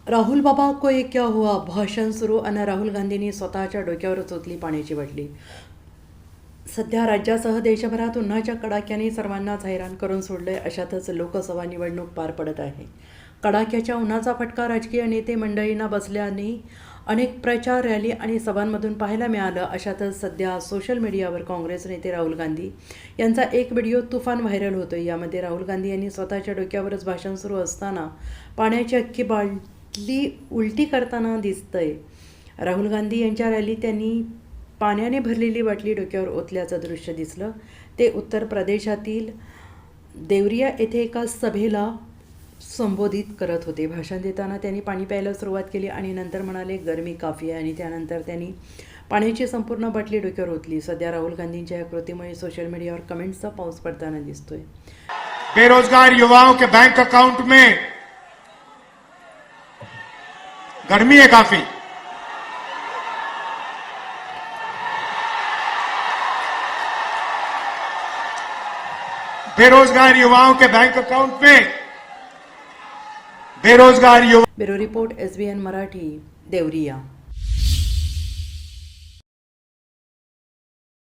राहुल बाबा को ये क्या हुआ भाषण सुरू आणि राहुल गांधींनी स्वतःच्या डोक्यावरच ओतली पाण्याची बाटली। सध्या राज्यासह देशभरात उन्हाच्या कडाक्याने सर्वांनाच हैराण करून सोडले। अशातच लोकसभा निवडणूक पार पडत आहे। कडाक्याच्या उन्हाचा फटका राजकीय नेते मंडळींना बसल्याने अनेक प्रचार रॅली आणि सभांमधून पाहायला मिळालं। अशातच सध्या सोशल मीडियावर काँग्रेस नेते राहुल गांधी यांचा एक व्हिडिओ तुफान व्हायरल होतोय। यामध्ये राहुल गांधी यांनी स्वतःच्या डोक्यावरच भाषण सुरू असताना पाण्याची अख्खी बाटली उलटी करताना दिसतंय। राहुल गांधी यांच्या रॅलीत त्यांनी पाण्याने भरलेली बाटली डोक्यावर ओतल्याचं दृश्य दिसलं। ते उत्तर प्रदेशातील देवरिया येथे एका सभेला संबोधित करत होते। भाषण देताना त्यांनी पाणी प्यायला सुरुवात केली आणि नंतर म्हणाले गरमी काफी आहे आणि त्यानंतर त्यांनी पाण्याची संपूर्ण बाटली डोक्यावर ओतली। सध्या राहुल गांधींच्या या कृतीमुळे सोशल मीडियावर कमेंट्सचा पाऊस पडताना दिसतोय। बेरोजगार युवाओं के बैंक अकाउंट में गर्मी है काफी। बेरोजगार युवाओं के बैंक अकाउंट में बेरोजगार युवा। Bureau report SBN Marathi, Deoria.